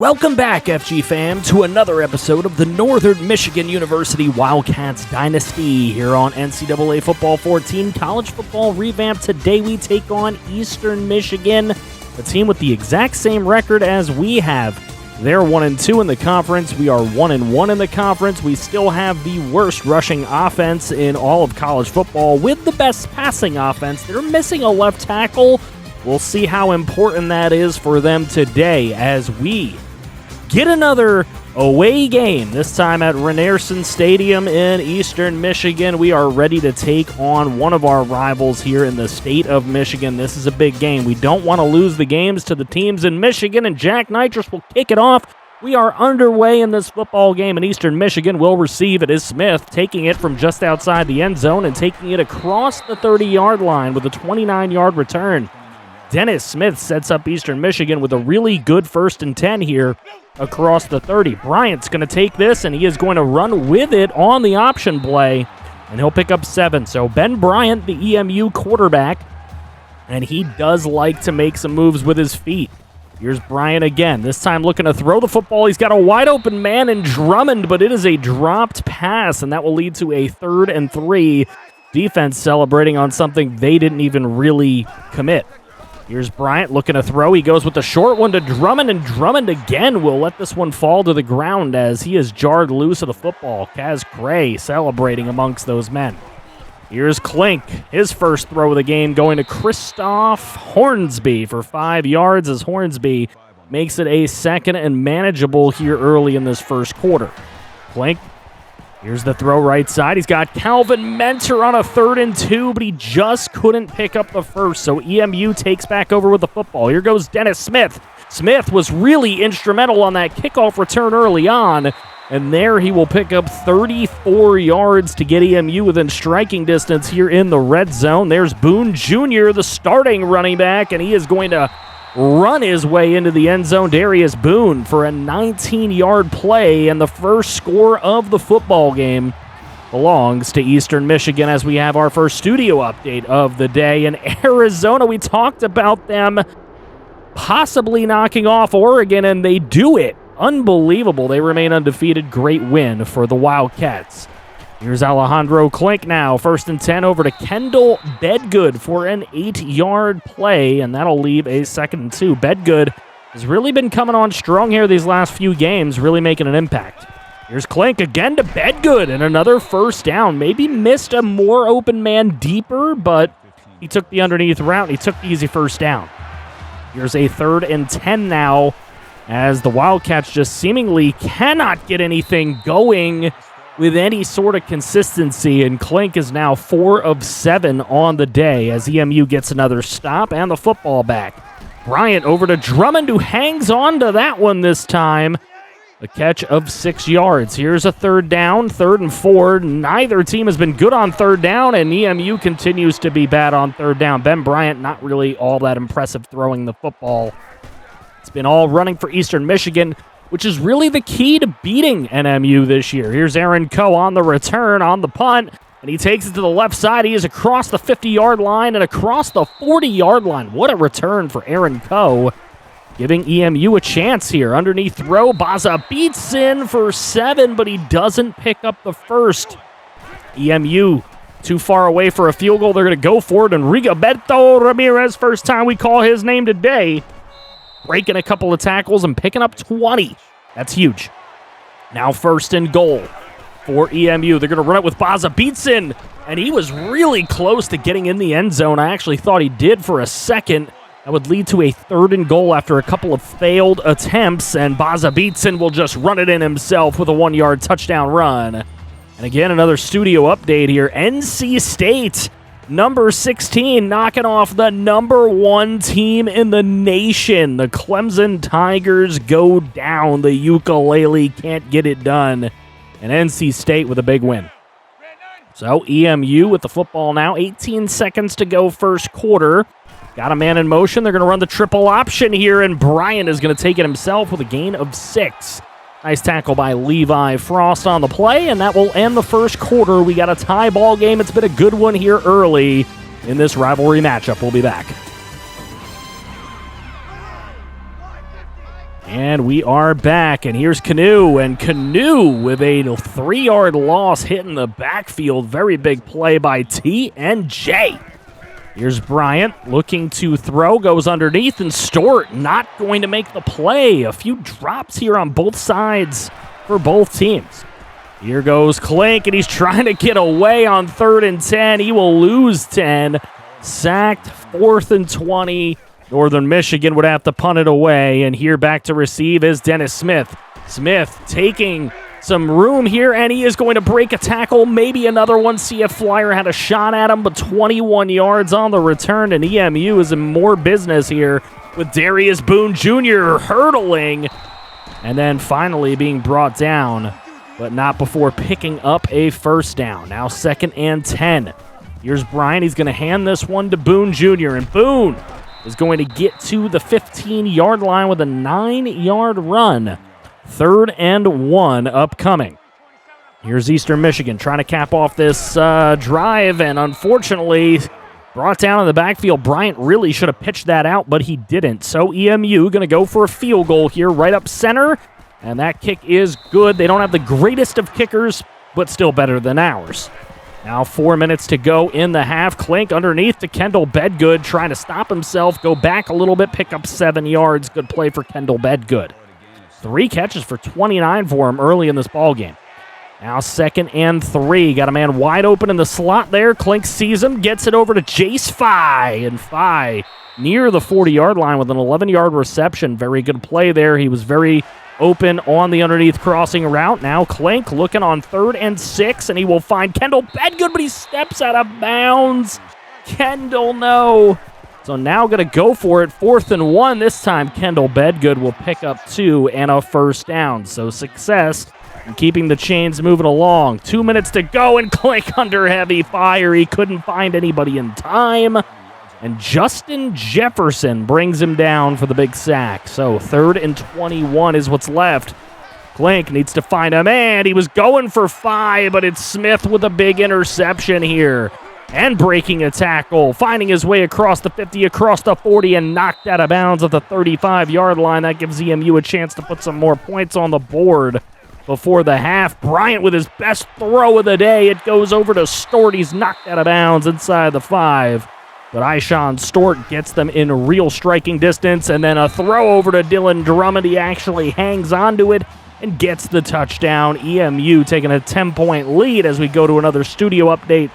Welcome back, FG fam, to another episode of the Northern Michigan University Wildcats Dynasty here on NCAA Football 14 College Football Revamped. Today we take on Eastern Michigan, a team with the exact same record as we have. They're 1-2 in the conference. We are 1-1 in the conference. We still have the worst rushing offense in all of college football with the best passing offense. They're missing a left tackle. We'll see how important that is for them today as we get another away game, this time at Ryerson Stadium in Eastern Michigan. We are ready to take on one of our rivals here in the state of Michigan. This is a big game. We don't want to lose the games to the teams in Michigan, and Jack Nitrous will kick it off. We are underway in this football game, and Eastern Michigan will receive. It is Smith taking it from just outside the end zone and taking it across the 30-yard line with a 29-yard return. Dennis Smith sets up Eastern Michigan with a really good 1st and 10 here across the 30. Bryant's going to take this, and he is going to run with it on the option play, and he'll pick up 7. So Ben Bryant, the EMU quarterback, and he does like to make some moves with his feet. Here's Bryant again, this time looking to throw the football. He's got a wide-open man in Drummond, but it is a dropped pass, and that will lead to a 3rd and 3. Defense celebrating on something they didn't even really commit. Here's Bryant looking to throw. He goes with the short one to Drummond, and Drummond again will let this one fall to the ground as he is jarred loose of the football. Kaz Gray celebrating amongst those men. Here's Clink, his first throw of the game going to Christoph Hornsby for 5 yards as Hornsby makes it a 2nd and manageable here early in this first quarter. Clink. Here's the throw right side. He's got Calvin Mentor on a 3rd and 2, but he just couldn't pick up the first, so EMU takes back over with the football. Here goes Dennis Smith. Smith was really instrumental on that kickoff return early on, and there he will pick up 34 yards to get EMU within striking distance here in the red zone. There's Boone Jr., the starting running back, and he is going to run his way into the end zone. Darius Boone for a 19-yard play, and the first score of the football game belongs to Eastern Michigan as we have our first studio update of the day. In Arizona, we talked about them possibly knocking off Oregon, and they do it. Unbelievable. They remain undefeated. Great win for the Wildcats. Here's Alejandro Clink now. 1st and 10 over to Kendall Bedgood for an 8-yard play, and that'll leave a 2nd and 2. Bedgood has really been coming on strong here these last few games, really making an impact. Here's Clink again to Bedgood, and another 1st down. Maybe missed a more open man deeper, but he took the underneath route, and he took the easy 1st down. Here's a 3rd and 10 now, as the Wildcats just seemingly cannot get anything going with any sort of consistency, and Clink is now 4 of 7 on the day as EMU gets another stop and the football back. Bryant over to Drummond, who hangs on to that one this time. A catch of 6 yards. Here's a 3rd down, 3rd and 4. Neither team has been good on 3rd down, and EMU continues to be bad on 3rd down. Ben Bryant not really all that impressive throwing the football. It's been all running for Eastern Michigan, which is really the key to beating NMU this year. Here's Ncaa on the return, on the punt, and he takes it to the left side. He is across the 50-yard line and across the 40-yard line. What a return for Ncaa, giving EMU a chance here. Underneath throw, Baza beats in for 7, but he doesn't pick up the first. EMU too far away for a field goal. They're going to go for it, and Rigoberto Ramirez, first time we call his name today, breaking a couple of tackles and picking up 20. That's huge. Now 1st and goal for EMU. They're going to run it with Baza Beatson, and he was really close to getting in the end zone. I actually thought he did for a second. That would lead to a 3rd and goal after a couple of failed attempts, and Baza Beatson will just run it in himself with a 1-yard touchdown run. And again, another studio update here. NC State, number 16, knocking off the number 1 team in the nation. The Clemson Tigers go down. The ukulele can't get it done. And NC State with a big win. So EMU with the football now. 18 seconds to go first quarter. Got a man in motion. They're going to run the triple option here, and Bryant is going to take it himself with a gain of 6. Nice tackle by Levi Frost on the play, and that will end the first quarter. We got a tie ball game. It's been a good one here early in this rivalry matchup. We'll be back. And we are back, and here's Canoe, and Canoe with a 3-yard loss hitting the backfield. Very big play by T&J. Here's Bryant looking to throw, goes underneath, and Stort not going to make the play. A few drops here on both sides for both teams. Here goes Clink, and he's trying to get away on 3rd and 10. He will lose 10. Sacked, 4th and 20. Northern Michigan would have to punt it away, and here back to receive is Dennis Smith. Smith taking some room here, and he is going to break a tackle, maybe another one. CF Flyer had a shot at him, but 21 yards on the return, and EMU is in more business here with Darius Boone Jr. hurdling, and then finally being brought down, but not before picking up a first down. Now 2nd and 10. Here's Bryant. He's going to hand this one to Boone Jr., and Boone is going to get to the 15-yard line with a 9-yard run. 3rd and 1 upcoming. Here's Eastern Michigan trying to cap off this drive, and unfortunately brought down in the backfield. Bryant really should have pitched that out, but he didn't. So EMU going to go for a field goal here right up center, and that kick is good. They don't have the greatest of kickers, but still better than ours. Now 4 minutes to go in the half. Clink underneath to Kendall Bedgood, trying to stop himself, go back a little bit, pick up 7 yards. Good play for Kendall Bedgood. 3 catches for 29 for him early in this ballgame. Now 2nd and 3. Got a man wide open in the slot there. Clink sees him, gets it over to Jace Fye, and Fye near the 40-yard line with an 11-yard reception. Very good play there. He was very open on the underneath crossing route. Now Clink looking on 3rd and 6, and he will find Kendall Bedgood, but he steps out of bounds. Kendall, no. So now going to go for it. 4th and 1. This time Kendall Bedgood will pick up 2 and a first down. So success in keeping the chains moving along. 2 minutes to go, and Clink under heavy fire. He couldn't find anybody in time. And Justin Jefferson brings him down for the big sack. So 3rd and 21 is what's left. Clink needs to find a man. He was going for 5, but it's Smith with a big interception here. And breaking a tackle, finding his way across the 50, across the 40, and knocked out of bounds at the 35-yard line. That gives EMU a chance to put some more points on the board before the half. Bryant with his best throw of the day. It goes over to Stort. He's knocked out of bounds inside the 5. But Ishan Stort gets them in real striking distance, and then a throw over to Dylan Drummond. He actually hangs onto it and gets the touchdown. EMU taking a 10-point lead as we go to another studio update.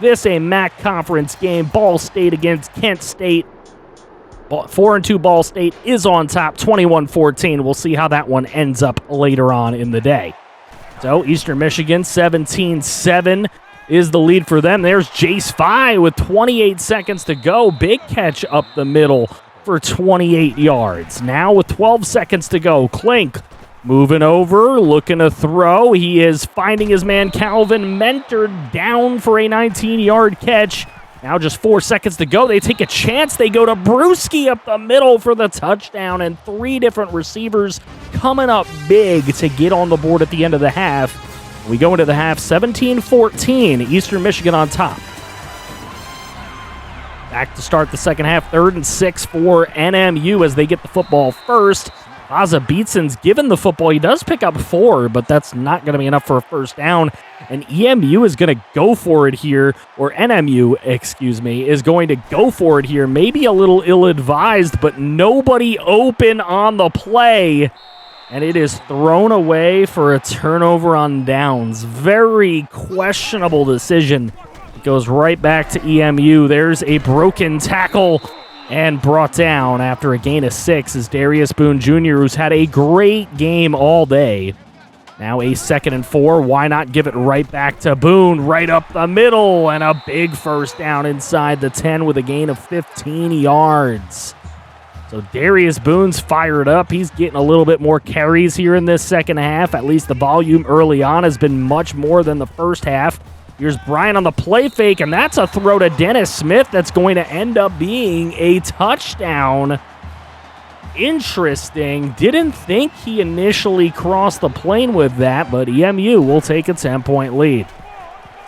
This a MAC conference game. Ball State against Kent State. 4-2 Ball State is on top, 21-14. We'll see how that one ends up later on in the day. So Eastern Michigan, 17-7. Is the lead for them. There's Jace Fye with 28 seconds to go. Big catch up the middle for 28 yards. Now with 12 seconds to go, Clink moving over, looking to throw. He is finding his man Calvin Mentor down for a 19-yard catch. Now just 4 seconds to go. They take a chance. They go to Brewski up the middle for the touchdown, and 3 different receivers coming up big to get on the board at the end of the half. We go into the half 17-14, Eastern Michigan on top. Back to start the second half, 3rd and 6 for NMU as they get the football first. Baza Beatson's given the football. He does pick up 4, but that's not going to be enough for a first down. And EMU is going to go for it here, or NMU, excuse me, is going to go for it here. Maybe a little ill-advised, but nobody open on the play. And it is thrown away for a turnover on downs. Very questionable decision. It goes right back to EMU. There's a broken tackle and brought down after a gain of 6 is Darius Boone Jr., who's had a great game all day. Now a 2nd and 4. Why not give it right back to Boone, right up the middle, and a big first down inside the 10 with a gain of 15 yards. So Darius Boone's fired up. He's getting a little bit more carries here in this second half. At least the volume early on has been much more than the first half. Here's Bryant on the play fake, and that's a throw to Dennis Smith that's going to end up being a touchdown. Interesting. Didn't think he initially crossed the plane with that, but EMU will take a 10-point lead.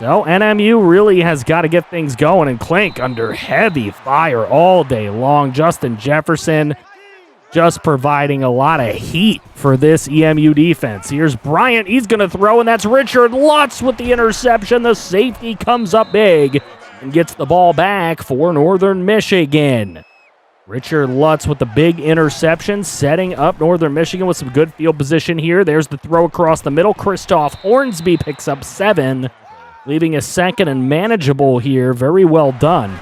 So NMU really has got to get things going, and Clink under heavy fire all day long. Justin Jefferson just providing a lot of heat for this EMU defense. Here's Bryant. He's going to throw, and that's Richard Lutz with the interception. The safety comes up big and gets the ball back for Northern Michigan. Richard Lutz with the big interception, setting up Northern Michigan with some good field position here. There's the throw across the middle. Christoph Hornsby picks up 7, leaving a second and manageable here. Very well done.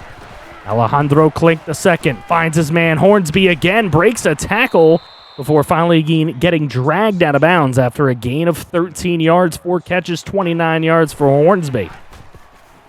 Alejandro Clink II finds his man Hornsby again, breaks a tackle before finally getting dragged out of bounds after a gain of 13 yards, 4 catches, 29 yards for Hornsby.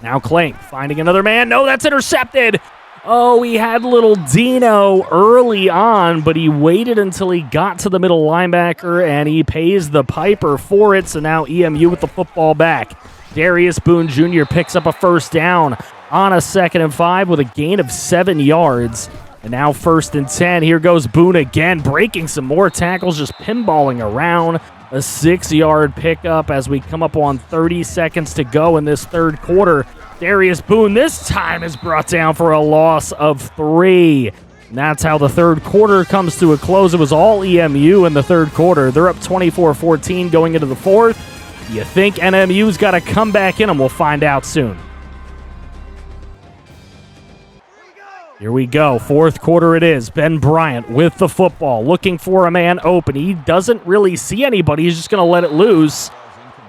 Now Clink finding another man. No, that's intercepted. Oh, he had little Dino early on, but he waited until he got to the middle linebacker, and he pays the piper for it. So now EMU with the football back. Darius Boone Jr. picks up a first down on a 2nd and 5 with a gain of 7 yards. And now 1st and 10. Here goes Boone again, breaking some more tackles, just pinballing around. A 6-yard pickup as we come up on 30 seconds to go in this third quarter. Darius Boone this time is brought down for a loss of 3. And that's how the third quarter comes to a close. It was all EMU in the third quarter. They're up 24-14 going into the fourth. You think NMU's got to come back in them? We'll find out soon. Here we go. Fourth quarter it is. Ben Bryant with the football, looking for a man open. He doesn't really see anybody. He's just going to let it loose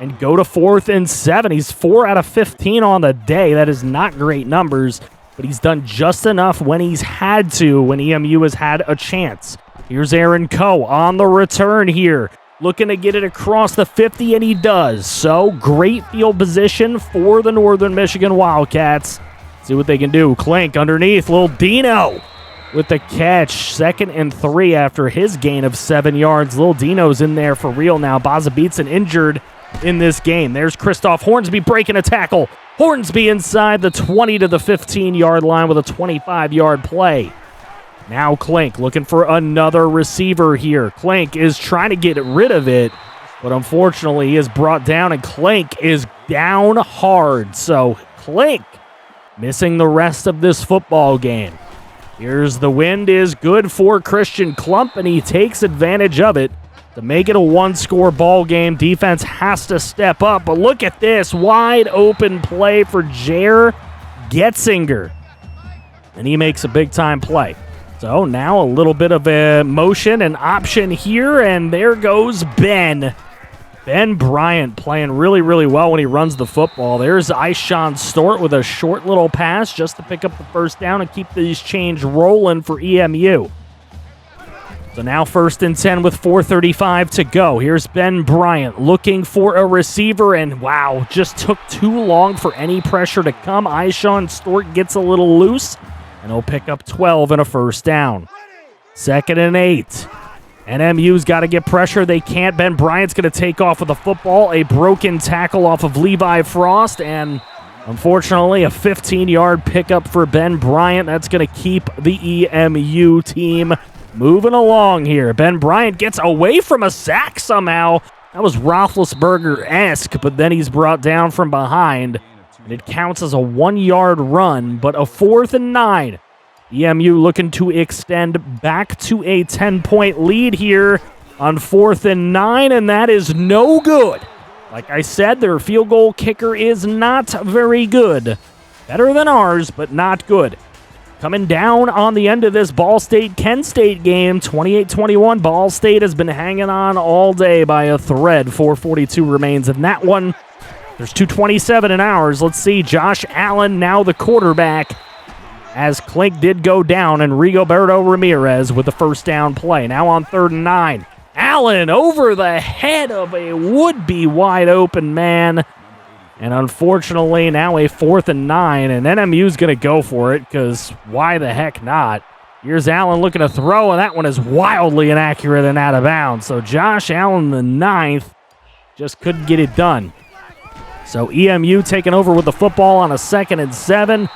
and go to 4th and 7. He's 4 out of 15 on the day. That is not great numbers, but he's done just enough when he's had to, when EMU has had a chance. Here's Aaron Coe on the return here, looking to get it across the 50, and he does. So great field position for the Northern Michigan Wildcats. See what they can do. Clink underneath, little Dino with the catch. 2nd and 3 after his gain of 7 yards. Little Dino's in there for real now. Baza injured in this game. There's Christoph Hornsby breaking a tackle. Hornsby inside the 20 to the 15-yard line with a 25-yard play. Now Clink looking for another receiver here. Clink is trying to get rid of it, but unfortunately he is brought down, and Clink is down hard. So Clink missing the rest of this football game. Here's the wind is good for Christian Klump, and he takes advantage of it to make it a one-score ball game. Defense has to step up, but look at this wide open play for Jair Getzinger, and he makes a big-time play. So now a little bit of a motion and option here, and there goes Ben. Ben Bryant playing really, really well when he runs the football. There's Ishan Stort with a short little pass just to pick up the first down and keep these chains rolling for EMU. So now 1st and 10 with 4:35 to go. Here's Ben Bryant looking for a receiver, and wow, just took too long for any pressure to come. Ishan Stort gets a little loose, and he'll pick up 12 and a first down. 2nd and 8. NMU's got to get pressure. They can't. Ben Bryant's going to take off with the football. A broken tackle off of Levi Frost, and unfortunately a 15-yard pickup for Ben Bryant. That's going to keep the EMU team moving along here. Ben Bryant gets away from a sack somehow. That was Roethlisberger-esque, but then he's brought down from behind, and it counts as a 1-yard run, but a 4th and 9. EMU looking to extend back to a 10-point lead here on 4th and 9, and that is no good. Like I said, their field goal kicker is not very good. Better than ours, but not good. Coming down on the end of this Ball State-Kent State game, 28-21. Ball State has been hanging on all day by a thread. 4:42 remains in that one. There's 2:27 in ours. Let's see, Josh Allen now the quarterback, as Clink did go down, and Rigoberto Ramirez with the first down play. Now on 3rd and 9. Allen over the head of a would-be wide-open man. And unfortunately, now a 4th and 9, and NMU's going to go for it, because why the heck not? Here's Allen looking to throw, and that one is wildly inaccurate and out of bounds. So Josh Allen, the 9th, just couldn't get it done. So EMU taking over with the football on a 2nd and 7.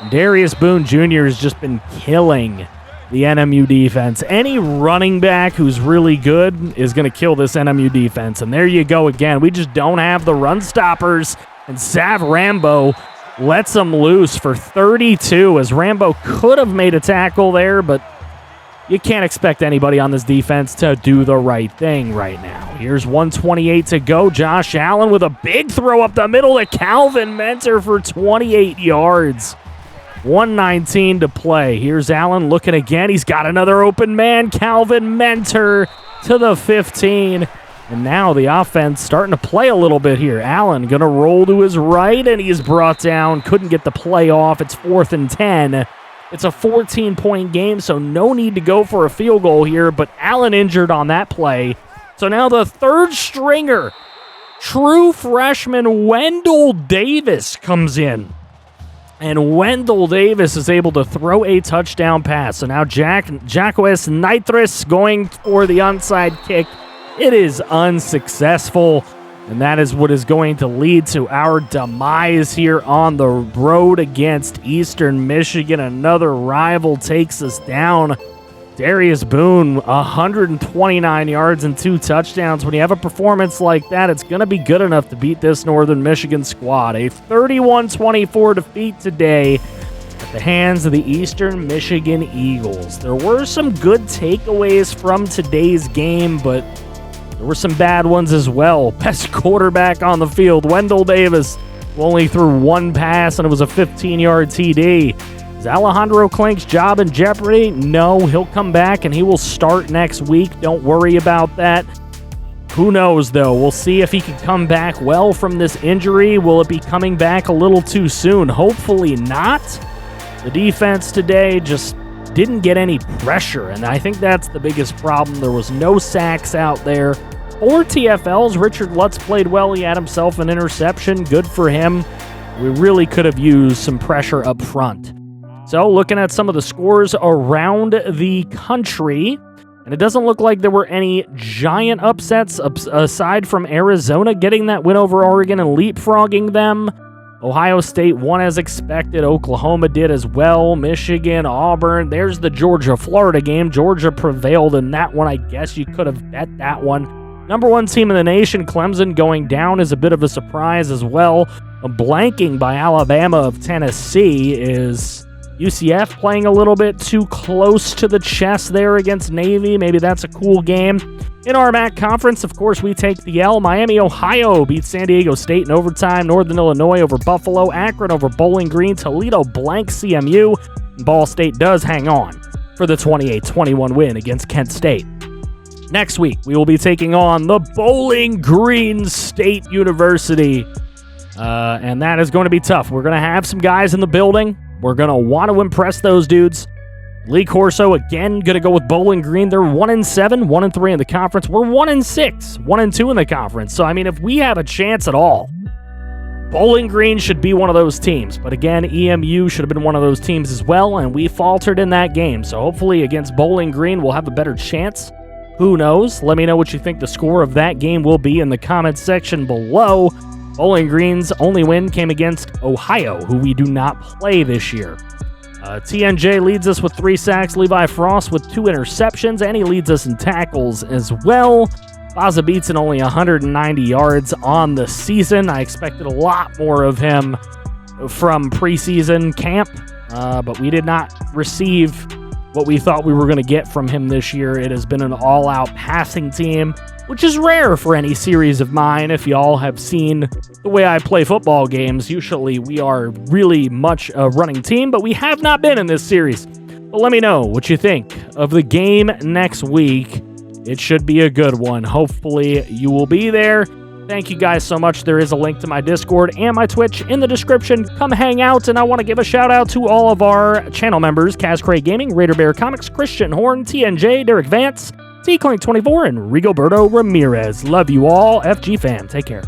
Darius Boone Jr. has just been killing the NMU defense. Any running back who's really good is going to kill this NMU defense. And there you go again. We just don't have the run stoppers. And Sav Rambo lets them loose for 32, as Rambo could have made a tackle there, but you can't expect anybody on this defense to do the right thing right now. Here's 1:28 to go. Josh Allen with a big throw up the middle to Calvin Mentor for 28 yards. 1:19 to play. Here's Allen looking again. He's got another open man. Calvin Mentor to the 15. And now the offense starting to play a little bit here. Allen going to roll to his right, and he's brought down. Couldn't get the play off. It's 4th and 10. It's a 14-point game, so no need to go for a field goal here, but Allen injured on that play. So now the third stringer, true freshman Wendell Davis, comes in. And Wendell Davis is able to throw a touchdown pass. So now Jacques Nitris going for the onside kick. It is unsuccessful. And that is what is going to lead to our demise here on the road against Eastern Michigan. Another rival takes us down. Darius Boone, 129 yards and 2 touchdowns. When you have a performance like that, it's going to be good enough to beat this Northern Michigan squad. A 31-24 defeat today at the hands of the Eastern Michigan Eagles. There were some good takeaways from today's game, but there were some bad ones as well. Best quarterback on the field, Wendell Davis, only threw one pass, and it was a 15-yard TD. Is Alejandro Clink's job in jeopardy? No, he'll come back, and he will start next week. Don't worry about that. Who knows, though? We'll see if he can come back well from this injury. Will it be coming back a little too soon? Hopefully not. The defense today just didn't get any pressure, and I think that's the biggest problem. There was no sacks out there. 4 TFLs. Richard Lutz played well. He had himself an interception. Good for him. We really could have used some pressure up front. So looking at some of the scores around the country, and it doesn't look like there were any giant upsets aside from Arizona getting that win over Oregon and leapfrogging them. Ohio State won as expected. Oklahoma did as well. Michigan, Auburn. There's the Georgia-Florida game. Georgia prevailed in that one. I guess you could have bet that one. Number 1 team in the nation, Clemson, going down is a bit of a surprise as well. A blanking by Alabama of Tennessee. Is UCF playing a little bit too close to the chest there against Navy? Maybe that's a cool game. In our MAC conference, of course, we take the L. Miami, Ohio beats San Diego State in overtime. Northern Illinois over Buffalo. Akron over Bowling Green. Toledo blanks CMU. And Ball State does hang on for the 28-21 win against Kent State. Next week, we will be taking on the Bowling Green State University. And that is going to be tough. We're going to have some guys in the building. We're going to want to impress those dudes. Lee Corso, again, going to go with Bowling Green. They're 1-7, 1-3 in the conference. We're 1-6, 1-2 in the conference. So, I mean, if we have a chance at all, Bowling Green should be one of those teams. But again, EMU should have been one of those teams as well, and we faltered in that game. So hopefully against Bowling Green, we'll have a better chance. Who knows? Let me know what you think the score of that game will be in the comments section below. Bowling Green's only win came against Ohio, who we do not play this year. TNJ leads us with 3 sacks. Levi Frost with 2 interceptions, and he leads us in tackles as well. Baza Beatson only 190 yards on the season. I expected a lot more of him from preseason camp, but we did not receive what we thought we were going to get from him this year. It has been an all-out passing team, which is rare for any series of mine. If y'all have seen the way I play football games, usually we are really much a running team, but we have not been in this series. But let me know what you think of the game next week. It should be a good one. Hopefully you will be there. Thank you guys so much. There is a link to my Discord and my Twitch in the description. Come hang out, and I want to give a shout out to all of our channel members: Kaz Craig Gaming, Raider Bear Comics, Christian Horn, TNJ, Derek Vance, Clink24, and Rigoberto Ramirez. Love you all. FG fam. Take care.